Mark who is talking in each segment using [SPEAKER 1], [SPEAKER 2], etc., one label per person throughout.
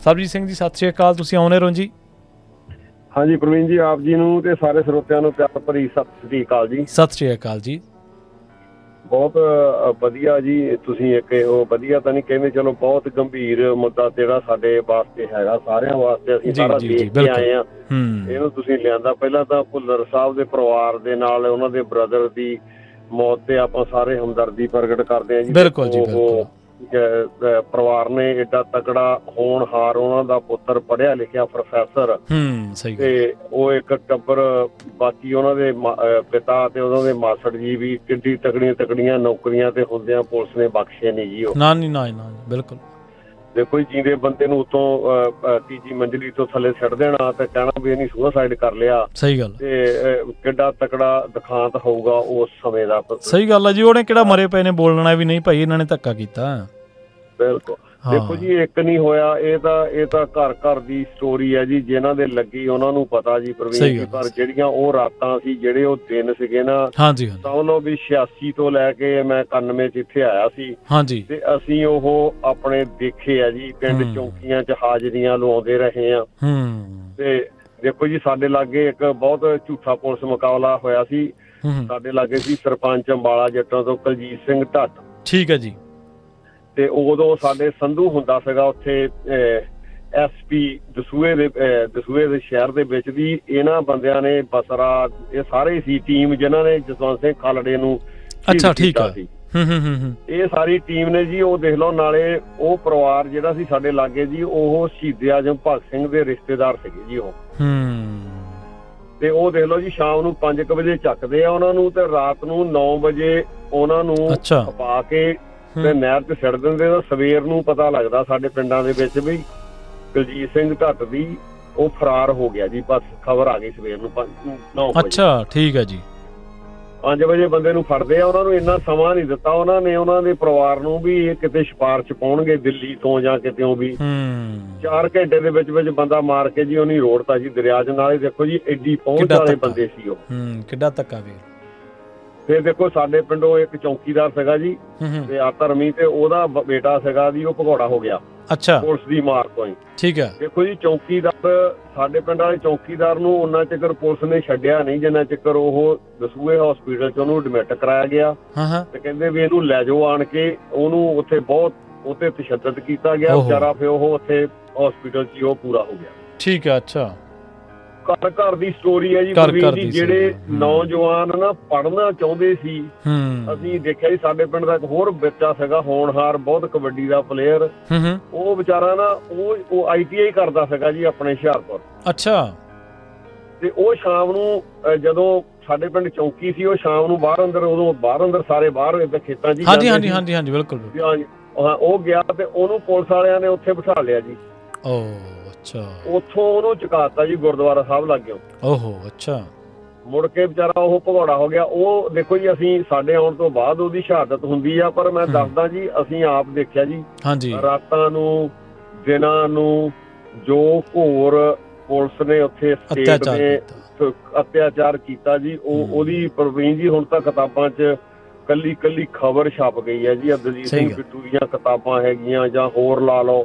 [SPEAKER 1] ਸਰਬਜੀਤ ਸਿੰਘ ਜੀ ਸਤਿ ਸ਼੍ਰੀ ਅਕਾਲ, ਤੁਸੀਂ ਆਉਣੇ ਰਹੋ ਜੀ।
[SPEAKER 2] ਹਾਂਜੀ ਪ੍ਰਵੀਨ ਜੀ, ਆਪ ਜੀ ਨੂੰ ਤੇ ਸਾਰੇ ਸਰੋਤਿਆਂ ਨੂੰ ਪਿਆਰ ਭਰੀ ਸਤਿ ਸ੍ਰੀ ਅਕਾਲ ਜੀ।
[SPEAKER 1] ਸਤਿ ਸ਼੍ਰੀ ਅਕਾਲ ਜੀ।
[SPEAKER 2] ਬਹੁਤ ਵਧੀਆ ਜੀ। ਤੁਸੀਂ ਇੱਕ ਉਹ ਵਧੀਆ ਤਾਂ ਨਹੀਂ ਕਹਿੰਦੇ, ਚਲੋ ਬਹੁਤ ਗੰਭੀਰ ਮੁੱਦਾ ਜਿਹੜਾ ਸਾਡੇ ਵਾਸਤੇ ਹੈਗਾ, ਸਾਰਿਆਂ ਵਾਸਤੇ ਅਸੀਂ ਸਾਰਾ ਦੇਖ ਕੇ ਆਏ ਹਾਂ। ਇਹਨੂੰ ਤੁਸੀਂ ਲਿਆਂਦਾ। ਪਹਿਲਾਂ ਤਾਂ ਭੁੱਲਰ ਸਾਹਿਬ ਦੇ ਪਰਿਵਾਰ ਦੇ ਨਾਲ ਉਹਨਾਂ ਦੇ ਬ੍ਰਦਰ ਦੀ ਮੌਤ ਤੇ ਆਪਾਂ ਸਾਰੇ ਹਮਦਰਦੀ ਪ੍ਰਗਟ ਕਰਦੇ ਹਾਂ ਜੀ।
[SPEAKER 1] ਬਿਲਕੁਲ ਜੀ, ਬਿਲਕੁਲ।
[SPEAKER 2] ਪਰਿਵਾਰ ਨੇ ਏਡਾ ਤਕੜਾ ਹੋਣਹਾਰ, ਉਹਨਾਂ ਦਾ ਪੁੱਤਰ ਪੜ੍ਹਿਆ ਲਿਖਿਆ ਪ੍ਰੋਫੈਸਰ,
[SPEAKER 1] ਸਹੀ
[SPEAKER 2] ਤੇ ਉਹ ਇੱਕ ਟੱਬਰ, ਬਾਕੀ ਉਹਨਾਂ ਦੇ ਪਿਤਾ ਤੇ ਉਹਨਾਂ ਦੇ ਮਾਸੜ ਜੀ ਵੀ ਕਿੱਡੀ ਤਕੜੀਆਂ ਨੌਕਰੀਆਂ ਤੇ ਹੁੰਦਿਆਂ ਪੁਲਿਸ ਨੇ ਬਖਸ਼ੇ ਨਹੀਂ ਜੀ। ਉਹ
[SPEAKER 1] ਨਾ ਬਿਲਕੁਲ।
[SPEAKER 2] ਦੇਖੋ ਜੀ, ਜੀਂਦੇ ਬੰਦੇ ਨੂੰ ਉਤੋਂ ਤੀਜੀ ਮੰਜ਼ਲੀ ਤੋਂ ਥੱਲੇ ਸਿੱਟ ਦੇਣਾ ਤੇ ਕਹਿਣਾ ਵੀ ਇਹਨੇ ਸੁਸਾਈਡ ਕਰ ਲਿਆ।
[SPEAKER 1] ਸਹੀ ਗੱਲ।
[SPEAKER 2] ਤੇ ਕਿੱਡਾ ਤਕੜਾ ਦਿਖਾਂਤ ਹੋਊਗਾ ਉਸ ਸਮੇਂ ਦਾ।
[SPEAKER 1] ਸਹੀ ਗੱਲ ਆ ਜੀ। ਉਹਨੇ ਕਿਹੜਾ ਮਰੇ ਪਏ ਨੇ ਬੋਲਣਾ ਵੀ ਨਹੀਂ ਭਾਈ ਇਹਨਾਂ ਨੇ ਧੱਕਾ ਕੀਤਾ।
[SPEAKER 2] ਬਿਲਕੁਲ। ਦੇਖੋ ਜੀ, ਇੱਕ ਨਹੀਂ ਹੋਇਆ, ਇਹ ਤਾਂ ਘਰ ਘਰ ਦੀ ਸਟੋਰੀ ਹੈ ਜੀ। ਜਿਨ੍ਹਾਂ ਦੇ ਲੱਗੀ ਉਹਨਾਂ ਨੂੰ ਪਤਾ ਜੀ ਪ੍ਰਵੀਨ ਜੀ। ਪਰ ਜਿਹੜੀਆਂ ਉਹ ਰਾਤਾਂ ਸੀ, ਜਿਹੜੇ ਉਹ ਦਿਨ ਸੀਗੇ ਨਾ, ਸਮਝ ਲਓ ਵੀ 86 ਤੋਂ ਲੈ ਕੇ ਮੈਂ 91 ਚ ਇੱਥੇ ਆਇਆ ਸੀ। ਤੇ ਅਸੀਂ ਉਹ ਆਪਣੇ ਦੇਖੇ ਆ ਜੀ। ਪਿੰਡ ਚੌਂਕੀਆਂ ਚ ਹਾਜ਼ਰੀਆਂ ਲਵਾਉਂਦੇ ਰਹੇ ਆ। ਤੇ ਦੇਖੋ ਜੀ, ਸਾਡੇ ਲਾਗੇ ਇੱਕ ਬਹੁਤ ਝੂਠਾ ਪੁਲਿਸ ਮੁਕਾਬਲਾ ਹੋਇਆ ਸੀ। ਸਾਡੇ ਲਾਗੇ ਸੀ ਸਰਪੰਚ ਅੰਬਾਲਾ ਜੱਟਾਂ ਤੋਂ ਕੁਲਜੀਤ ਸਿੰਘ ਢੱਟ।
[SPEAKER 1] ਠੀਕ ਹੈ ਜੀ। ਤੇ
[SPEAKER 2] ਉਦੋਂ ਸਾਡੇ ਸੰਧੂ ਹੁੰਦਾ ਸੀਗਾ ਉੱਥੇ SP ਦਸੂਹੇ ਦੇ ਸ਼ਹਿਰ ਦੇ ਵਿੱਚ ਦੀ। ਇਹਨਾਂ ਬੰਦਿਆਂ ਨੇ ਬਸਰਾ, ਇਹ ਸਾਰੇ ਸੀ ਟੀਮ ਜਿਨ੍ਹਾਂ ਨੇ ਜਸਵੰਤ ਸਿੰਘ ਖਾਲੜੇ ਨੂੰ ਕੀਤਾ ਸੀ। ਇਹ ਸਾਰੀ ਟੀਮ ਨੇ ਜੀ। ਉਹ ਦੇਖ ਲਓ, ਨਾਲੇ ਉਹ ਪਰਿਵਾਰ ਜਿਹੜਾ ਸੀ ਸਾਡੇ ਲਾਗੇ ਜੀ, ਉਹ ਸ਼ਹੀਦ ਆਜ਼ਮ ਭਗਤ ਸਿੰਘ ਦੇ ਰਿਸ਼ਤੇਦਾਰ ਸੀਗੇ ਜੀ ਉਹ। ਤੇ ਉਹ ਦੇਖ ਲਓ ਜੀ, ਸ਼ਾਮ ਨੂੰ 5 ਵਜੇ ਚੱਕਦੇ ਆ ਉਹਨਾਂ ਨੂੰ, ਤੇ ਰਾਤ ਨੂੰ 9 ਵਜੇ ਉਹਨਾਂ ਨੂੰ ਖਪਾ ਕੇ ਤੇ ਨਹਿਰ ਚ ਛੱਡ ਦਿੰਦੇ। ਤਾਂ ਸਵੇਰ ਨੂੰ ਪਤਾ ਲੱਗਦਾ ਸਾਡੇ ਪਿੰਡਾਂ ਦੇ ਵਿੱਚ ਵੀ ਕੁਲਜੀਤ ਸਿੰਘ ਢੱਟ ਦੀ ਉਹ ਫਰਾਰ ਹੋ ਗਿਆ ਜੀ। ਬਸ ਖਬਰ ਆ ਗਈ ਸਵੇਰ ਨੂੰ 9 ਵਜੇ।
[SPEAKER 1] ਅੱਛਾ, ਠੀਕ ਹੈ ਜੀ।
[SPEAKER 2] 5 ਵਜੇ ਬੰਦੇ ਨੂੰ ਫੜਦੇ ਆ। ਉਹਨਾਂ ਨੂੰ ਇੰਨਾ ਸਮਾਂ ਨਹੀਂ ਦਿੱਤਾ ਉਹਨਾਂ ਨੇ, ਉਹਨਾਂ ਦੇ ਪਰਿਵਾਰ ਨੂੰ, ਵੀ ਇਹ ਕਿਤੇ ਸਿਫਾਰਸ਼ ਪਾਉਣਗੇ ਦਿੱਲੀ ਤੋਂ ਜਾਂ ਕਿਤੇੋਂ ਵੀ। 4 ਘੰਟੇ ਦੇ ਵਿੱਚ ਬੰਦਾ ਮਾਰ ਕੇ ਜੀ ਉਹਨੀ ਰੋੜਤਾ ਜੀ ਦਰਿਆ ਚ। ਨਾਲੇ ਦੇਖੋ ਜੀ, ਐਡੀ ਪਹੁੰਚ ਵਾਲੇ ਬੰਦੇ ਸੀ ਉਹ।
[SPEAKER 1] ਕਿੱਡਾ ਧੱਕਾ ਵੀ।
[SPEAKER 2] ਫਿਰ ਦੇਖੋ, ਸਾਡੇ ਪਿੰਡੋਂ ਇੱਕ ਚੌਕੀਦਾਰ ਸੀਗਾ ਜੀ, ਤੇ ਆ ਧਰਮੀ, ਤੇ ਉਹਦਾ ਬੇਟਾ ਸੀਗਾ ਜੀ, ਉਹ ਭਗੌੜਾ ਹੋ ਗਿਆ।
[SPEAKER 1] ਅੱਛਾ।
[SPEAKER 2] ਪੁਲਿਸ ਦੀ ਮਾਰ ਤੋਂ ਹੀ।
[SPEAKER 1] ਠੀਕ ਹੈ।
[SPEAKER 2] ਦੇਖੋ ਜੀ, ਚੌਕੀਦਾਰ, ਸਾਡੇ ਪਿੰਡ ਵਾਲੇ ਚੌਕੀਦਾਰ ਨੂੰ ਉਹਨਾਂ ਚਿਰ ਪੁਲਿਸ ਨੇ ਛੱਡਿਆ ਨਹੀਂ ਜਿੰਨਾ ਚਿਰ ਉਹ ਦਸੂਹੇ ਹਸਪੀਟਲ ਚ ਉਹਨੂੰ ਐਡਮਿਟ ਕਰਾਇਆ ਗਿਆ। ਤੇ ਕਹਿੰਦੇ ਵੀ ਇਹਨੂੰ ਲੈ ਜਾਓ ਆਣ ਕੇ। ਉਹਨੂੰ ਉੱਥੇ ਬਹੁਤ ਉੱਤੇ ਤਸ਼ੱਦਦ ਕੀਤਾ ਗਿਆ ਵਿਚਾਰਾ। ਫਿਰ ਉਹ ਉੱਥੇ ਹਸਪੀਟਲ ਚ ਉਹ ਪੂਰਾ ਹੋ ਗਿਆ। ਠੀਕ ਹੈ। ਅੱਛਾ। ਘਰ ਘਰ ਦੀ ਸਟੋਰੀ ਹੈ ਜੀ। ਜਿਹੜੇ ਨੌਜਵਾਨ ਨਾ ਪੜ੍ਹਨਾ ਚਾਹੁੰਦੇ ਸੀ, ਅਸੀਂ ਦੇਖਿਆ ਜੀ ਸਾਡੇ ਪਿੰਡ ਦਾ ਇੱਕ ਹੋਰ ਬੱਚਾ ਸੀਗਾ ਹੋਣਹਾਰ, ਬਹੁਤ ਕਬੱਡੀ ਦਾ ਪਲੇਅਰ। ਉਹ ਵਿਚਾਰਾ ਨਾ ਉਹ ITI ਕਰਦਾ ਸੀਗਾ ਜੀ ਆਪਣੇ ਹੁਸ਼ਿਆਰਪੁਰ। ਅੱਛਾ। ਤੇ ਉਹ ਸ਼ਾਮ ਨੂੰ, ਜਦੋਂ ਸਾਡੇ ਪਿੰਡ ਚੌਂਕੀ ਸੀ, ਉਹ ਸ਼ਾਮ ਨੂੰ ਬਾਹਰ ਅੰਦਰ ਸਾਰੇ ਬਾਹਰ ਖੇਤਾਂ ਚ। ਹਾਂਜੀ ਬਿਲਕੁਲ। ਉਹ ਗਿਆ ਤੇ ਉਹਨੂੰ ਪੁਲਿਸ ਵਾਲਿਆਂ ਨੇ ਉੱਥੇ ਬਿਠਾ ਲਿਆ ਜੀ। ਉੱਥੋਂ ਉਹਨੂੰ ਚੁਕਾਤਾ ਜੀ ਗੁਰਦੁਆਰਾ ਸਾਹਿਬ ਲਾਗੇ। ਅੱਛਾ। ਮੁੜ ਕੇ ਵਿਚਾਰਾ ਉਹ ਭਗੌੜਾ ਹੋ ਗਿਆ। ਉਹ ਦੇਖੋ ਜੀ, ਅਸੀਂ ਸਾਡੇ ਆਉਣ ਤੋਂ ਬਾਅਦ ਉਹਦੀ ਸ਼ਹਾਦਤ ਹੁੰਦੀ ਆ, ਪਰ ਮੈਂ ਦੱਸਦਾ ਜੀ, ਅਸੀਂ ਆਪ ਦੇਖਿਆ ਜੀ। ਰਾਤਾਂ ਨੂੰ, ਦਿਨਾਂ ਨੂੰ, ਜੋ ਘੋਰ ਪੁਲਿਸ ਨੇ ਉੱਥੇ ਸਟੇਟ ਨੇ ਅਤਿਆਚਾਰ ਕੀਤਾ ਜੀ, ਉਹਦੀ ਪ੍ਰਵੀਨ ਜੀ ਹੁਣ ਤਾਂ ਕਿਤਾਬਾਂ 'ਚ ਕੱਲੀ ਖਬਰ ਛਪ ਗਈ ਹੈ ਜੀ। ਦਲਜੀਤ ਸਿੰਘ ਬਿੱਟੂ ਦੀਆਂ ਕਿਤਾਬਾਂ ਹੈਗੀਆਂ, ਜਾਂ ਹੋਰ ਲਾ ਲਓ,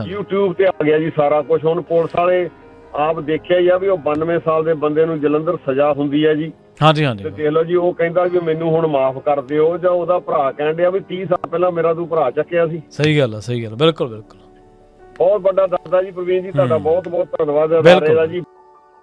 [SPEAKER 2] YouTube ਤੇ ਆ ਗਿਆ ਜੀ ਸਾਰਾ ਕੁਛ। ਹੁਣ ਪੁਲਿਸ ਵਾਲੇ ਆਪ ਦੇਖਿਆ ਹੀ ਆ ਵੀ ਉਹ 92 ਸਾਲ ਦੇ ਬੰਦੇ ਨੂੰ ਜਲੰਧਰ ਸਜ਼ਾ ਹੁੰਦੀ ਹੈ ਜੀ। ਤੇ ਦੇਖ ਲਓ ਜੀ, ਉਹ ਕਹਿੰਦਾ ਵੀ ਮੈਨੂੰ ਹੁਣ ਮਾਫ਼ ਕਰ ਦਿਓ, ਜਾਂ ਉਹਦਾ ਭਰਾ ਕਹਿਣ ਡਿਆ ਵੀ 30 ਸਾਲ ਪਹਿਲਾਂ ਮੇਰਾ ਤੂੰ ਭਰਾ ਚੱਕਿਆ ਸੀ। ਸਹੀ ਗੱਲ ਬਿਲਕੁਲ। ਬਹੁਤ ਵੱਡਾ ਦੱਸਦਾ ਜੀ ਪ੍ਰਵੀਨ ਜੀ। ਤੁਹਾਡਾ ਬਹੁਤ ਬਹੁਤ ਧੰਨਵਾਦ ਜੀ।